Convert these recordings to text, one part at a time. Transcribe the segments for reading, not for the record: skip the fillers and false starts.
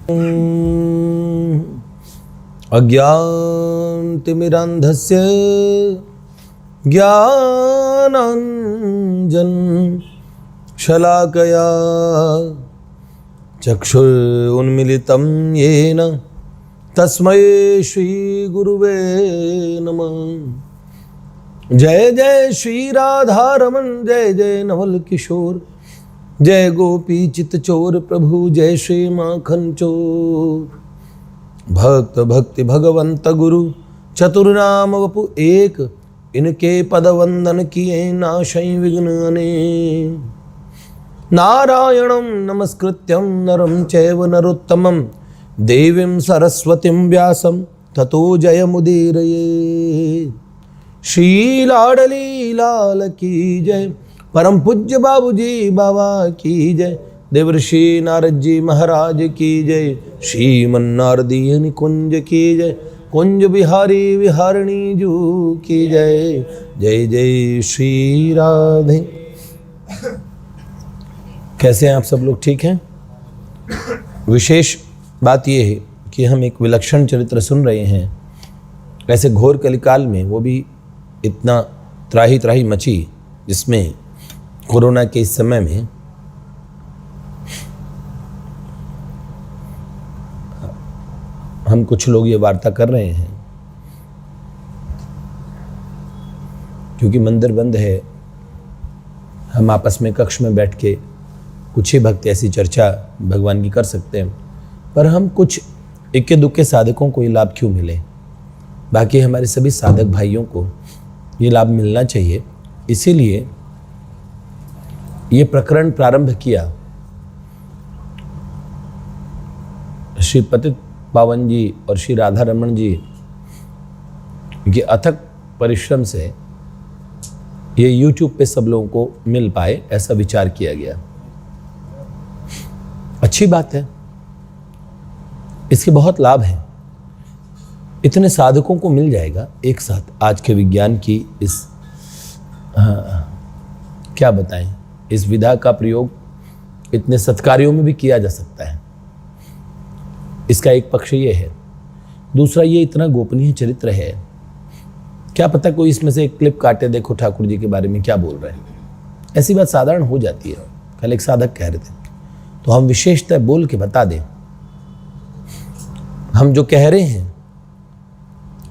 अज्ञानतिमिरान्धस्य ज्ञानाञ्जन शलाकया चक्षुरुन्मीलितं येन तस्मै श्रीगुरुवे नमः। जय जय श्री राधारमण, जय जय नवल किशोर, जय गोपी चित चोर प्रभु, जय श्री माखन चोर। भक्त भक्ति भगवंत गुरु चतुर्नाम वपु एक, इनके पद वंदन किए नाशै विघ्न अनेक। नारायणं नमस्कृत्यं नरं चैव नरोत्तमं, देवीं सरस्वतीं व्यासं ततो जयमुदीरये। श्री लाडली लाल की जय, परम पूज्य बाबूजी बाबा की जय, देवर्षि नारद जी महाराज की जय, श्रीमन्नारदीय निकुंज की जय, कुंज बिहारी विहारिणी जू की जय। जय जय श्री राधे। कैसे हैं आप सब लोग? ठीक हैं? विशेष बात यह है कि हम एक विलक्षण चरित्र सुन रहे हैं। ऐसे घोर कलिकाल में, वो भी इतना त्राही त्राही मची, जिसमें कोरोना के इस समय में हम कुछ लोग ये वार्ता कर रहे हैं क्योंकि मंदिर बंद है। हम आपस में कक्ष में बैठ के कुछ ही भक्त ऐसी चर्चा भगवान की कर सकते हैं, पर हम कुछ इक्के दुक्के साधकों को ये लाभ क्यों मिले? बाकी हमारे सभी साधक भाइयों को ये लाभ मिलना चाहिए। इसीलिए ये प्रकरण प्रारंभ किया। श्री पतित पावन जी और श्री राधा रमन जी के अथक परिश्रम से ये YouTube पे सब लोगों को मिल पाए, ऐसा विचार किया गया। अच्छी बात है, इसके बहुत लाभ हैं। इतने साधकों को मिल जाएगा एक साथ। आज के विज्ञान की इस क्या बताएं, इस विधा का प्रयोग इतने सत्कार्यों में भी किया जा सकता है। इसका एक पक्ष ये है। दूसरा, ये इतना गोपनीय चरित्र है, क्या पता कोई इसमें से एक क्लिप काटे, देखो ठाकुर जी के बारे में क्या बोल रहे हैं। ऐसी बात साधारण हो जाती है। कल एक साधक कह रहे थे, तो हम विशेषतः बोल के बता दें। हम जो कह रहे हैं,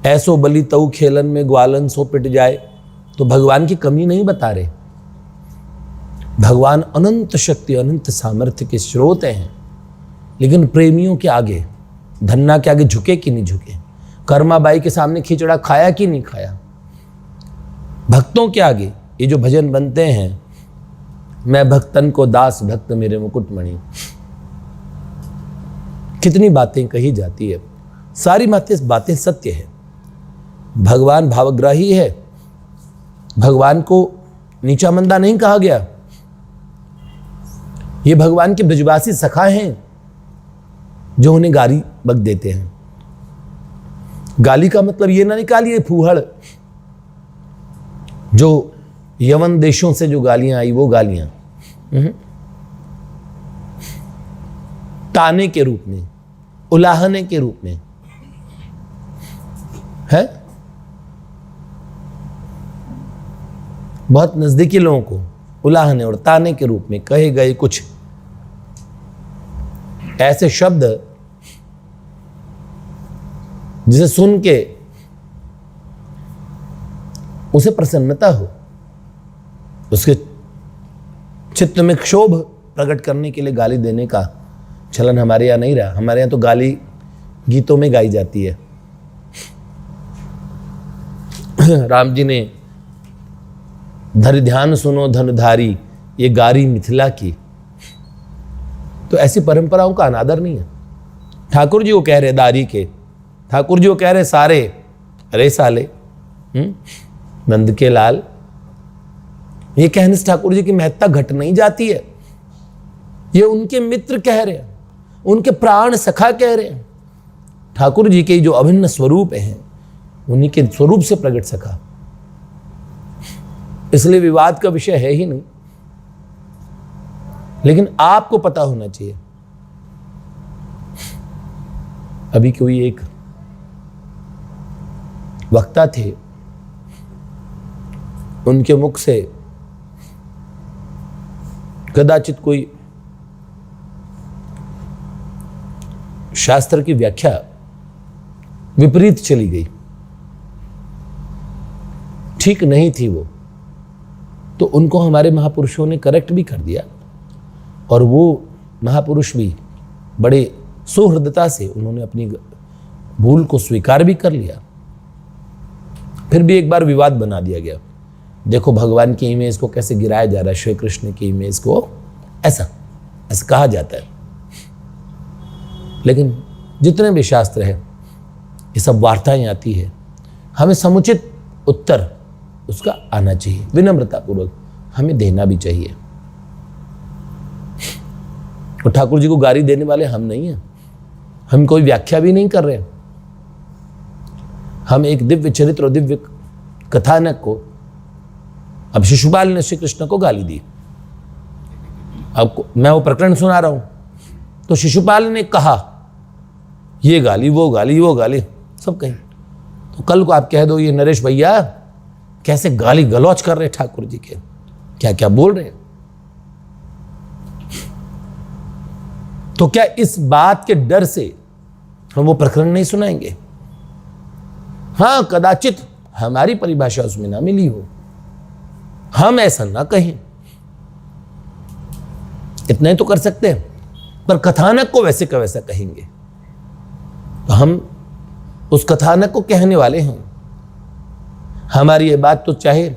ऐसो बलि तऊ खेलन में ग्वालन सो पिट जाए, तो भगवान की कमी नहीं बता रहे। भगवान अनंत शक्ति अनंत सामर्थ्य के स्रोत हैं, लेकिन प्रेमियों के आगे, धन्ना के आगे झुके कि नहीं झुके, कर्माबाई के सामने खिचड़ा खाया कि नहीं खाया, भक्तों के आगे ये जो भजन बनते हैं, मैं भक्तन को दास भक्त मेरे मुकुटमणि, कितनी बातें कही जाती है। सारी बातें सत्य है। भगवान भावग्राही है। भगवान को नीचा मंदा नहीं कहा गया। ये भगवान के ब्रजवासी सखा हैं जो उन्हें गाली बक देते हैं। गाली का मतलब ये ना निकालिए फूहड़, जो यवन देशों से जो गालियां आई वो गालियां ताने के रूप में, उलाहने के रूप में है। बहुत नजदीकी लोगों को उलाहने और ताने के रूप में कहे गए कुछ ऐसे शब्द जिसे सुन के उसे प्रसन्नता हो, उसके चित्त में क्षोभ प्रकट करने के लिए गाली देने का चलन हमारे यहाँ नहीं रहा। हमारे यहाँ तो गाली गीतों में गाई जाती है। राम जी ने धर ध्यान सुनो धनधारी, ये गारी मिथिला की। तो ऐसी परंपराओं का अनादर नहीं है। ठाकुर जी वो कह रहे दारी के, ठाकुर जी वो कह रहे सारे, अरे साले नंद के लाल। ये कहने से ठाकुर जी की महत्ता घट नहीं जाती है। ये उनके मित्र कह रहे हैं, उनके प्राण सखा कह रहे हैं। ठाकुर जी के जो अभिन्न स्वरूप हैं, उन्हीं के स्वरूप से प्रकट सखा, इसलिए विवाद का विषय है ही नहीं। लेकिन आपको पता होना चाहिए अभी कोई एक वक्ता थे, उनके मुख से कदाचित कोई शास्त्र की व्याख्या विपरीत चली गई, ठीक नहीं थी वो, तो उनको हमारे महापुरुषों ने करेक्ट भी कर दिया, और वो महापुरुष भी बड़े सुहृदता से उन्होंने अपनी भूल को स्वीकार भी कर लिया। फिर भी एक बार विवाद बना दिया गया, देखो भगवान की इमेज को कैसे गिराया जा रहा है, श्री कृष्ण की इमेज को ऐसा कहा जाता है। लेकिन जितने भी शास्त्र है, ये सब वार्ताएं आती है, हमें समुचित उत्तर उसका आना चाहिए, विनम्रतापूर्वक हमें देना भी चाहिए। और ठाकुर जी को गाली देने वाले हम नहीं हैं, हम कोई व्याख्या भी नहीं कर रहे हैं। हम एक दिव्य चरित्र और दिव्य कथानक को, अब शिशुपाल ने श्री कृष्ण को गाली दी, अब मैं वो प्रकरण सुना रहा हूं, तो शिशुपाल ने कहा ये गाली वो गाली सब कहीं, तो कल को आप कह दो ये नरेश भैया कैसे गाली गलौच कर रहे ठाकुर जी के, क्या क्या बोल रहे हैं। तो क्या इस बात के डर से हम वो प्रकरण नहीं सुनाएंगे? हां, कदाचित हमारी परिभाषा उसमें ना मिली हो, हम ऐसा ना कहें, इतना ही तो कर सकते हैं, पर कथानक को वैसे का वैसा कहेंगे, तो हम उस कथानक को कहने वाले हैं। हमारी ये बात तो चाहे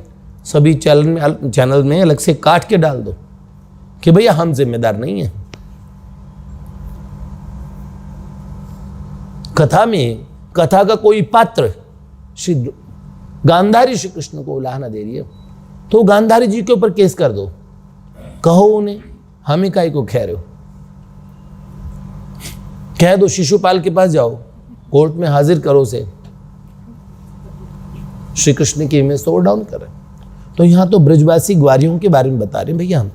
सभी चैनल में अलग से काट के डाल दो कि भैया हम जिम्मेदार नहीं हैं। कथा में कथा का कोई पात्र श्री गांधारी श्री कृष्ण को उलाहना दे रही है, तो गांधारी जी के ऊपर केस कर दो, कहो उन्हें, हमें काहे को कह रहे हो, कह दो शिशुपाल के पास जाओ, कोर्ट में हाजिर करो उसे, श्री कृष्ण की इमेज तो डाउन कर रहे। तो यहां तो ब्रजवासी ग्वारियों के बारे में बता रहे हैं भैया हम।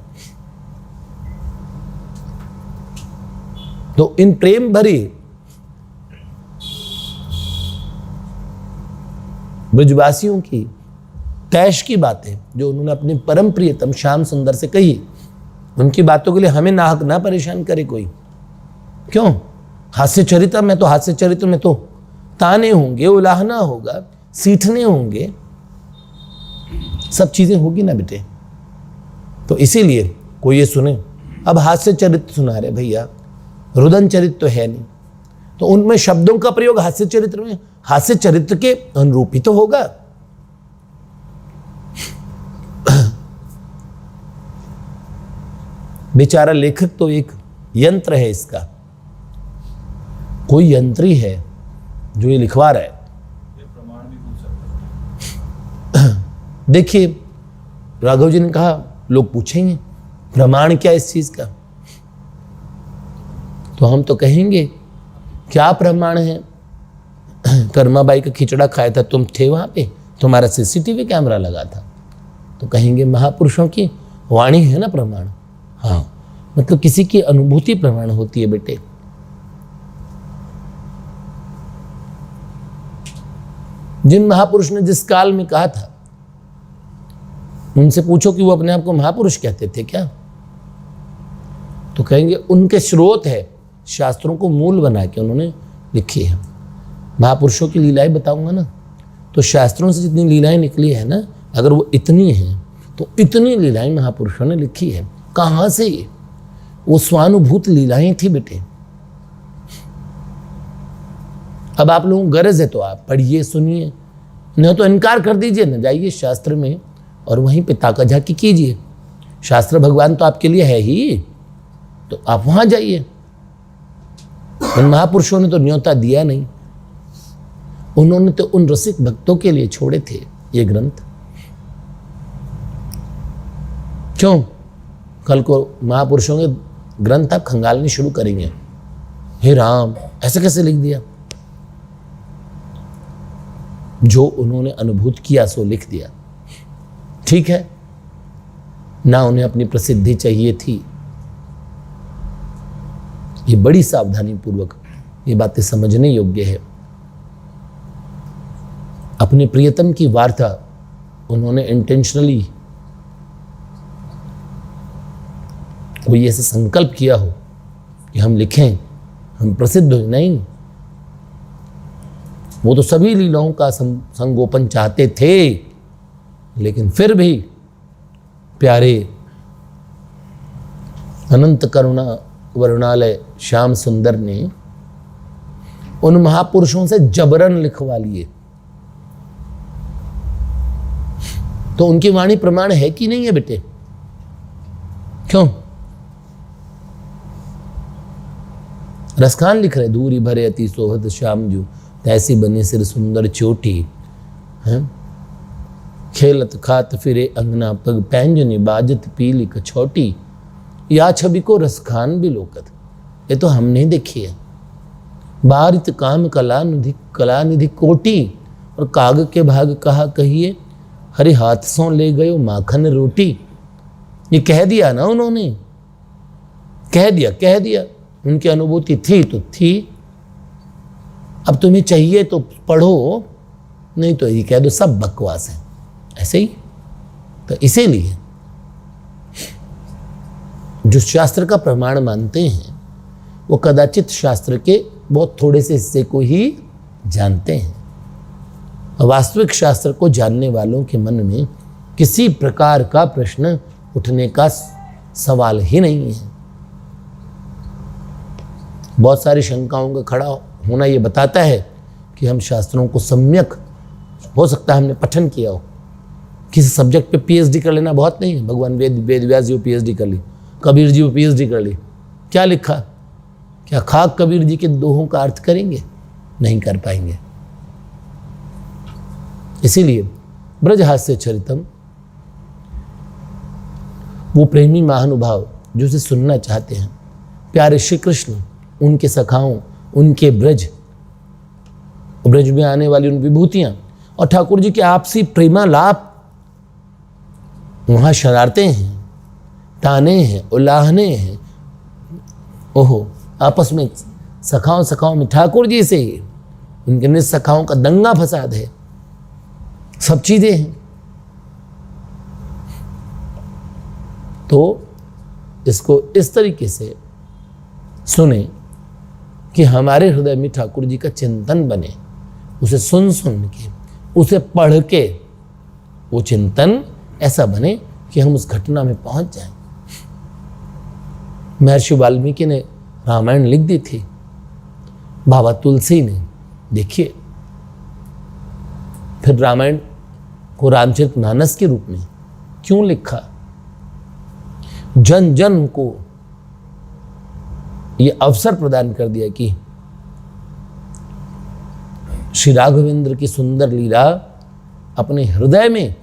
तो इन प्रेम भरी ब्रजवासियों की तैश की बातें जो उन्होंने अपने परम प्रियतम श्याम सुंदर से कही, उनकी बातों के लिए हमें नाहक ना परेशान करे कोई। क्यों? हास्य चरित्र में तो ताने होंगे, उलाहना होगा, सीठने होंगे, सब चीजें होगी ना बेटे। तो इसीलिए कोई ये सुने, अब हास्य चरित्र सुना रहे भैया, रुदन चरित्र तो है नहीं, तो उनमें शब्दों का प्रयोग हास्य चरित्र में हास्य चरित्र के अनुरूप ही तो होगा। बेचारा लेखक तो एक यंत्र है, इसका कोई यंत्री है जो ये लिखवा रहा है। ये प्रमाण भी पूछ सकता है। देखिए राघव जी ने कहा लोग पूछेंगे प्रमाण क्या इस चीज का, तो हम तो कहेंगे क्या प्रमाण है? कर्माबाई का खिचड़ा खाया था, तुम थे वहां पे, तुम्हारा सीसीटीवी कैमरा लगा था, तो कहेंगे महापुरुषों की वाणी है ना प्रमाण। हाँ, मतलब किसी की अनुभूति प्रमाण होती है बेटे। जिन महापुरुष ने जिस काल में कहा था, उनसे पूछो कि वो अपने आप को महापुरुष कहते थे क्या, तो कहेंगे उनके स्रोत है, शास्त्रों को मूल बना के उन्होंने लिखी है। महापुरुषों की लीलाएं बताऊंगा ना, तो शास्त्रों से जितनी लीलाएं निकली है ना, अगर वो इतनी हैं तो इतनी लीलाएं महापुरुषों ने लिखी है। कहां से? वो स्वानुभूत लीलाएं थी बेटे। अब आप लोगों को गरज है तो आप पढ़िए, सुनिए, नहीं तो इनकार कर दीजिए, न जाइए शास्त्र में और वहीं पे ताका झाकी कीजिए। शास्त्र भगवान तो आपके लिए है ही, तो आप वहां जाइए। उन महापुरुषों ने तो न्योता दिया नहीं, उन्होंने तो उन रसिक भक्तों के लिए छोड़े थे ये ग्रंथ। क्यों? कल को महापुरुषों के ग्रंथ आप खंगालने शुरू करेंगे, हे राम ऐसे कैसे लिख दिया? जो उन्होंने अनुभूत किया सो लिख दिया। ठीक है ना, उन्हें अपनी प्रसिद्धि चाहिए थी। ये बड़ी सावधानी पूर्वक ये बातें समझने योग्य है। अपने प्रियतम की वार्ता उन्होंने इंटेंशनली कोई ऐसा संकल्प किया हो कि हम लिखें, हम प्रसिद्ध हो, नहीं। वो तो सभी लीलाओं का संगोपन चाहते थे, लेकिन फिर भी प्यारे अनंत करुणा वरुणालय श्याम सुंदर ने उन महापुरुषों से जबरन लिखवा लिए। तो उनकी वाणी प्रमाण है कि नहीं है बेटे? क्यों? रसखान लिख रहे, दूरी भरे अति सोहत श्याम जू, तैसी बनी सिर सुंदर चोटी, हैं खेलत खात फिरे अंगना पग, पैंजनी बाजत पीली कछौटी, या छवि को रसखान भी लोकत। ये तो हम नहीं देखी है। बारित काम कला निधि कोटी, और काग के भाग कहा कहिए, हरे हाथ सो ले गयो माखन रोटी। ये कह दिया ना उन्होंने, कह दिया। उनकी अनुभूति थी तो थी। अब तुम्हें चाहिए तो पढ़ो, नहीं तो ये कह दो सब बकवास है, ऐसे ही। तो इसीलिए जो शास्त्र का प्रमाण मानते हैं वो कदाचित शास्त्र के बहुत थोड़े से हिस्से को ही जानते हैं। वास्तविक शास्त्र को जानने वालों के मन में किसी प्रकार का प्रश्न उठने का सवाल ही नहीं है। बहुत सारी शंकाओं का खड़ा होना ये बताता है कि हम शास्त्रों को सम्यक, हो सकता है हमने पठन किया हो, किसी सब्जेक्ट पे पीएचडी कर लेना बहुत नहीं है। भगवान वेद व्यास जी पीएचडी कर ली, कबीर जी पीएचडी कर ली, क्या लिखा? क्या खाक कबीर जी के दोहों का अर्थ करेंगे? नहीं कर पाएंगे। इसीलिए ब्रजहास्य चरितम, वो प्रेमी महानुभाव जो उसे सुनना चाहते हैं, प्यारे श्री कृष्ण, उनके सखाओं, उनके ब्रज में आने वाली उन विभूतियां और ठाकुर जी के आपसी प्रेमालाप, वहां शरारतें हैं, ताने हैं, उलाहने हैं, ओहो, आपस में सखाओं में ठाकुर जी से ही उनके निज सखाओं का दंगा फसाद है, सब चीजें हैं। तो इसको इस तरीके से सुने कि हमारे हृदय में ठाकुर जी का चिंतन बने, उसे सुन के, उसे पढ़ के वो चिंतन ऐसा बने कि हम उस घटना में पहुंच जाएं। महर्षि वाल्मीकि ने रामायण लिख दी थी, बाबा तुलसी ने, देखिए, फिर रामायण को रामचरितमानस के रूप में क्यों लिखा? जन जन को ये अवसर प्रदान कर दिया कि श्री राघवेंद्र की सुंदर लीला अपने हृदय में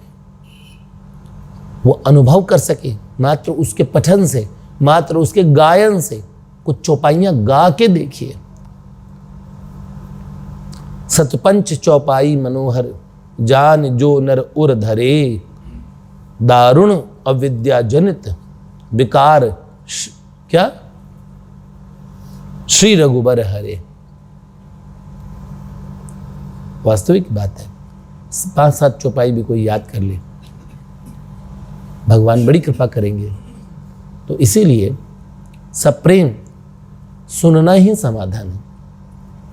वो अनुभव कर सके, मात्र उसके पठन से, मात्र उसके गायन से। कुछ चौपाइयां गा के देखिए। सतपंच चौपाई मनोहर, जान जो नर उर धरे, दारुण अविद्या जनित विकार क्या श्री रघुबर हरे। वास्तविक बात है, 5-7 चौपाई भी कोई याद कर ले, भगवान बड़ी कृपा करेंगे। तो इसीलिए सप्रेम सुनना ही समाधान है।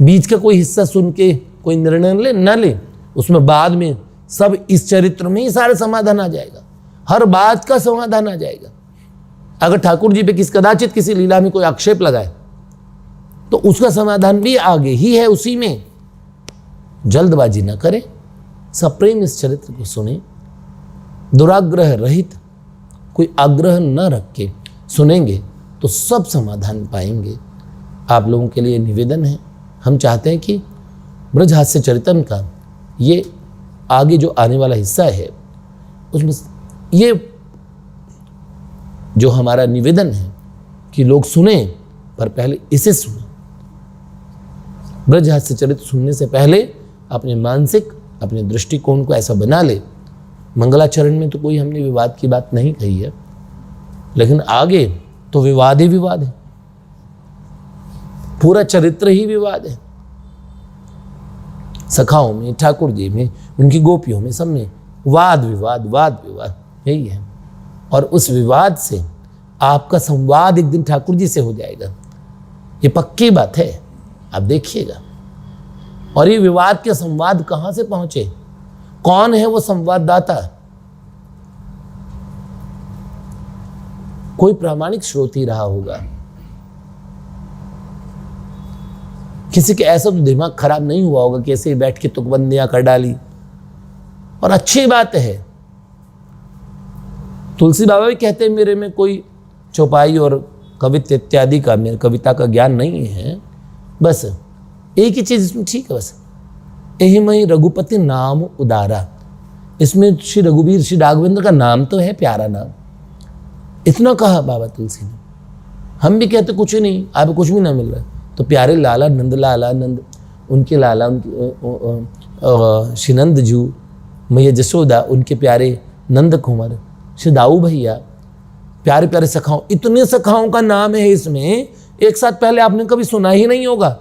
बीच का कोई हिस्सा सुन के कोई निर्णय न ले, उसमें बाद में सब इस चरित्र में ही सारे समाधान आ जाएगा, हर बात का समाधान आ जाएगा। अगर ठाकुर जी पे कदाचित किसी लीला में कोई आक्षेप लगाए तो उसका समाधान भी आगे ही है, उसी में। जल्दबाजी न करें, सप्रेम इस चरित्र को सुने, दुराग्रह रहित, कोई आग्रह न रख के सुनेंगे तो सब समाधान पाएंगे। आप लोगों के लिए निवेदन है, हम चाहते हैं कि ब्रजहास्य चरितम का ये आगे जो आने वाला हिस्सा है उसमें ये जो हमारा निवेदन है कि लोग सुने, पर पहले इसे सुने। ब्रजहास्य चरित्र सुनने से पहले अपने मानसिक, अपने दृष्टिकोण को ऐसा बना ले। मंगलाचरण में तो कोई हमने विवाद की बात नहीं कही है, लेकिन आगे तो विवाद ही विवाद है। पूरा चरित्र ही विवाद है। सखाओं में, ठाकुर जी में, उनकी गोपियों में, सब में वाद विवाद यही है। और उस विवाद से आपका संवाद एक दिन ठाकुर जी से हो जाएगा, ये पक्की बात है, आप देखिएगा। और ये विवाद के संवाद कहां से पहुंचे, कौन है वो संवाददाता? कोई प्रामाणिक स्रोत ही रहा होगा। किसी के ऐसा तो दिमाग खराब नहीं हुआ होगा कि ऐसे ही बैठ के तुकबंदियां कर डाली। और अच्छी बात है, तुलसी बाबा भी कहते हैं मेरे में कोई चौपाई और कवित्व इत्यादि का, मेरे कविता का ज्ञान नहीं है, बस एक ही चीज इसमें ठीक है, बस यही मई रघुपति नाम उदारा। इसमें श्री रघुवीर श्री राघवेंद्र का नाम तो है, प्यारा नाम, इतना कहा बाबा तुलसी ने। हम भी कहते कुछ नहीं, आप कुछ भी ना मिल रहा, तो प्यारे लाला नंद, लाला नंद, उनके लाला, उनके श्री नंद जू, मैया जसोदा, उनके प्यारे नंद कुमार, श्री दाऊ भैया, प्यारे प्यारे सखाओं, इतने सखाओं का नाम है इसमें, एक साथ पहले आपने कभी सुना ही नहीं होगा।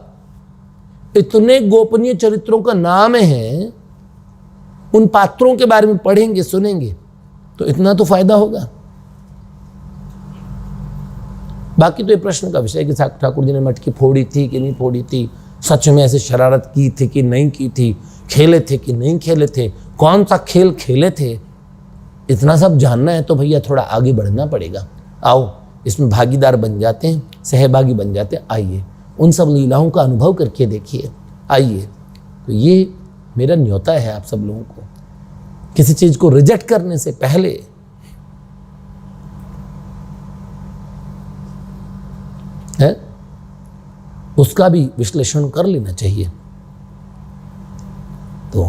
इतने गोपनीय चरित्रों का नाम है, उन पात्रों के बारे में पढ़ेंगे, सुनेंगे तो इतना तो फायदा होगा। बाकी तो ये प्रश्न का विषय कि ठाकुर जी ने मटकी फोड़ी थी कि नहीं फोड़ी थी, सच में ऐसे शरारत की थी कि नहीं की थी, खेले थे कि नहीं खेले थे, कौन सा खेल खेले थे, इतना सब जानना है तो भैया थोड़ा आगे बढ़ना पड़ेगा। आओ इसमें भागीदार बन जाते हैं, सहभागी बन जाते हैं। आइए उन सब लीलाओं का अनुभव करके देखिए। आइए, तो ये मेरा न्योता है आप सब लोगों को, किसी चीज को रिजेक्ट करने से पहले है उसका भी विश्लेषण कर लेना चाहिए। तो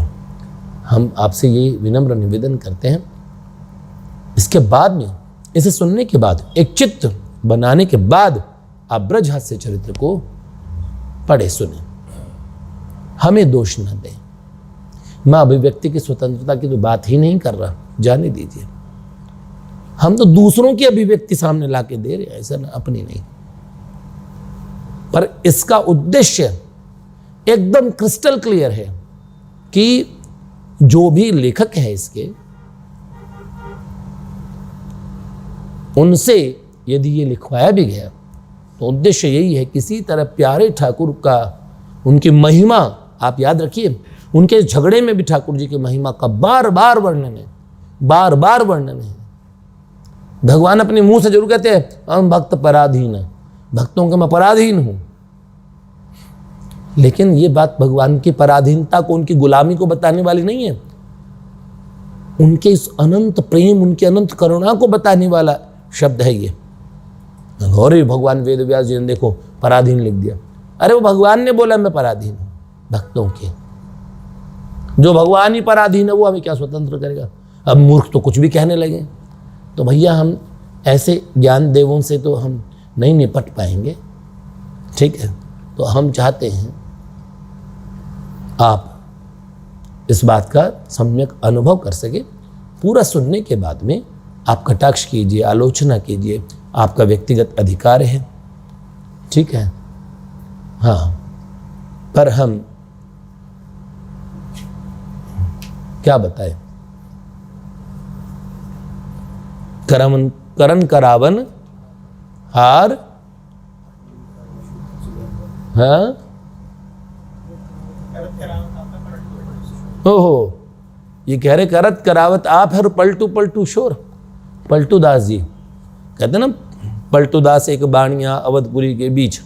हम आपसे ये विनम्र निवेदन करते हैं, इसके बाद में, इसे सुनने के बाद, एक चित्र बनाने के बाद आप ब्रज हास्य चरित्र को पढ़े सुने, हमें दोष न दें। मैं अभिव्यक्ति की स्वतंत्रता की तो बात ही नहीं कर रहा, जाने दीजिए। हम तो दूसरों की अभिव्यक्ति सामने लाके दे रहे हैं, ऐसा ना, अपनी नहीं। पर इसका उद्देश्य एकदम क्रिस्टल क्लियर है कि जो भी लेखक है इसके, उनसे यदि ये लिखवाया भी गया तो उद्देश्य यही है, किसी तरह प्यारे ठाकुर का, उनकी महिमा, आप याद रखिए, उनके झगड़े में भी ठाकुर जी की महिमा का बार बार वर्णन है। भगवान अपने मुंह से जरूर कहते हैं हम भक्त पराधीन है, भक्तों के मैं पराधीन हूं, लेकिन ये बात भगवान की पराधीनता को, उनकी गुलामी को बताने वाली नहीं है, उनके इस अनंत प्रेम, उनकी अनंत करुणा को बताने वाला शब्द है ये। और भगवान वेद व्यास जी ने देखो पराधीन लिख दिया, अरे वो भगवान ने बोला मैं पराधीन हूं भक्तों के, जो भगवान ही पराधीन है वो हमें क्या स्वतंत्र करेगा। अब मूर्ख तो कुछ भी कहने लगे, तो भैया हम ऐसे ज्ञान देवों से तो हम नहीं निपट पाएंगे, ठीक है। तो हम चाहते हैं आप इस बात का सम्यक अनुभव कर सके। पूरा सुनने के बाद में आप कटाक्ष कीजिए, आलोचना कीजिए, आपका व्यक्तिगत अधिकार है, ठीक है। हाँ, पर हम क्या बताएं, करन करावन हार, हाँ, ओहो, ये कह रहे करत करावत आप है, पलटू पलटू शोर। पलटू दास जी कहते ना, पलटू दास एक बाणिया अवधपुरी के बीच,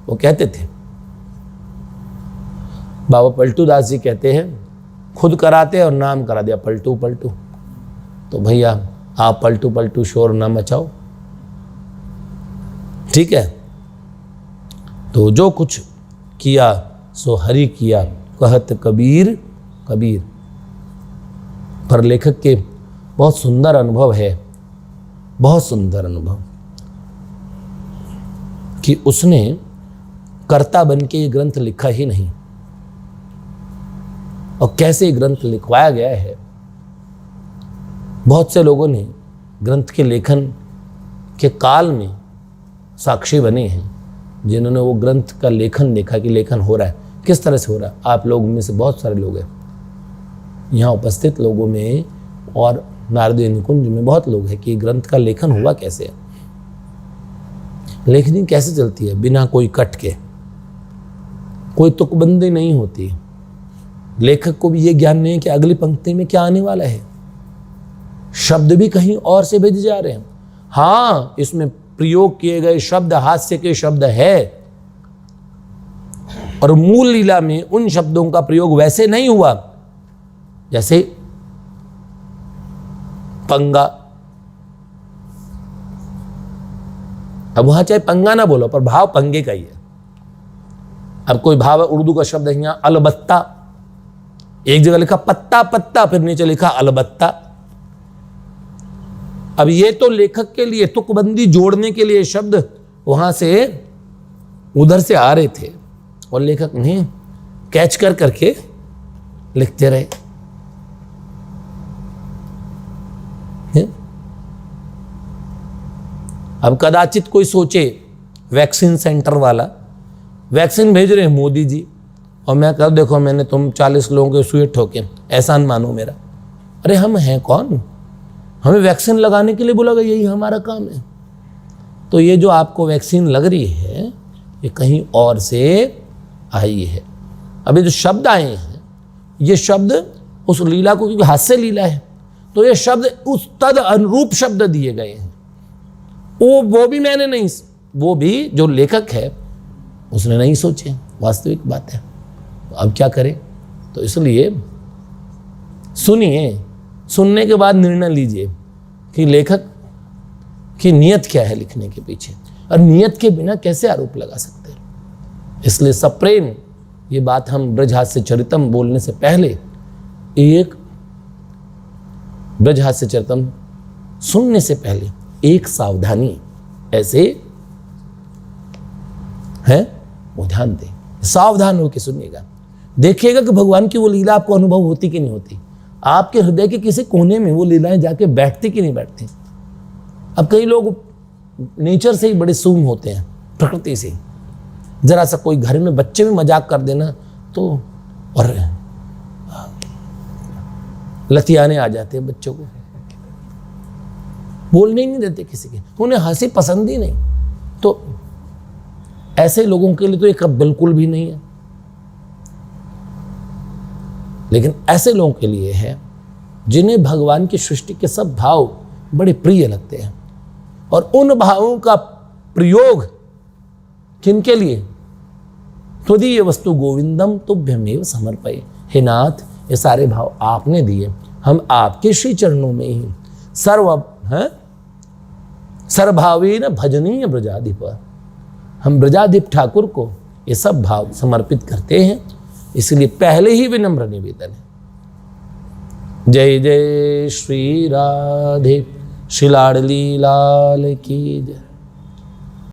वो कहते थे। बाबा पलटू दास जी कहते हैं खुद कराते और नाम करा दिया पलटू पलटू। तो भैया आप पलटू पलटू शोर ना मचाओ, ठीक है। तो जो कुछ किया सो हरि किया, कहत कबीर कबीर। पर लेखक के बहुत सुंदर अनुभव है, बहुत सुंदर अनुभव, कि उसने कर्ता बन के ये ग्रंथ लिखा ही नहीं, और कैसे ये ग्रंथ लिखवाया गया है। बहुत से लोगों ने ग्रंथ के लेखन के काल में साक्षी बने हैं, जिन्होंने वो ग्रंथ का लेखन देखा कि लेखन हो रहा है, किस तरह से हो रहा है। आप लोग में से बहुत सारे लोग हैं, यहाँ उपस्थित लोगों में और नारदीय निकुंज में बहुत लोग हैं कि ग्रंथ का लेखन हुआ कैसे है, लेखनी कैसे चलती है बिना कोई कट के, कोई तुकबंदी नहीं होती। लेखक को भी ये ज्ञान नहीं है कि अगली पंक्ति में क्या आने वाला है, शब्द भी कहीं और से भेजे जा रहे हैं। हाँ, इसमें प्रयोग किए गए शब्द हास्य के शब्द है और मूल लीला में उन शब्दों का प्रयोग वैसे नहीं हुआ जैसे पंगा। अब वहां चाहे पंगा ना बोलो पर भाव पंगे का ही है। अब कोई भाव उर्दू का शब्द है यहां अलबत्ता, एक जगह लिखा पत्ता पत्ता, फिर नीचे लिखा अलबत्ता। अब ये तो लेखक के लिए तुकबंदी जोड़ने के लिए शब्द वहां से उधर से आ रहे थे और लेखक ने कैच कर करके लिखते रहे। अब कदाचित कोई सोचे वैक्सीन सेंटर वाला वैक्सीन भेज रहे हैं मोदी जी, और मैं कर देखो मैंने तुम 40 लोगों के सुई ठोके, एहसान मानो मेरा। अरे हम हैं कौन, हमें वैक्सीन लगाने के लिए बोला गया, यही हमारा काम है। तो ये जो आपको वैक्सीन लग रही है ये कहीं और से आई है। अभी जो शब्द आए हैं ये शब्द उस लीला को, क्योंकि हास्य लीला है तो ये शब्द उस तद अनुरूप शब्द दिए गए हैं। वो भी मैंने नहीं, वो भी जो लेखक है उसने नहीं सोचे, वास्तविक बात है। अब क्या करें, तो इसलिए सुनिए, सुनने के बाद निर्णय लीजिए कि लेखक की नियत क्या है लिखने के पीछे, और नियत के बिना कैसे आरोप लगा सकते हैं। इसलिए सप्रेम, ये बात हम ब्रजहास्य चरितम बोलने से पहले एक ब्रजहास्य चरितम सुनने से पहले एक सावधानी ऐसे है, वो ध्यान दें, सावधान होकर सुनिएगा, देखिएगा कि भगवान की वो लीला आपको अनुभव होती कि नहीं होती, आपके हृदय के किसी कोने में वो लीलाएं जाके बैठती कि नहीं बैठती। अब कई लोग नेचर से ही बड़े सूम होते हैं, प्रकृति से, जरा सा कोई घर में बच्चे में मजाक कर देना तो और लतियाने आ जाते हैं बच्चों को, बोलने ही नहीं देते किसी के, उन्हें हंसी पसंद ही नहीं। तो ऐसे लोगों के लिए तो एक बिल्कुल भी नहीं है, लेकिन ऐसे लोगों के लिए है जिन्हें भगवान की सृष्टि के सब भाव बड़े प्रिय लगते हैं, और उन भावों का प्रयोग किनके लिए, त्वदीय वस्तु गोविंदम तुभ्यमेव समर्पये। हे नाथ, ये सारे भाव आपने दिए, हम आपके श्री चरणों में ही सर्वभावेन भजनीय ब्रजाधिप, हम ब्रजाधिप ठाकुर को ये सब भाव समर्पित करते हैं। इसलिए पहले ही विनम्र निवेदन है। जय जय श्री राधे, श्री लाडली लाल की जय।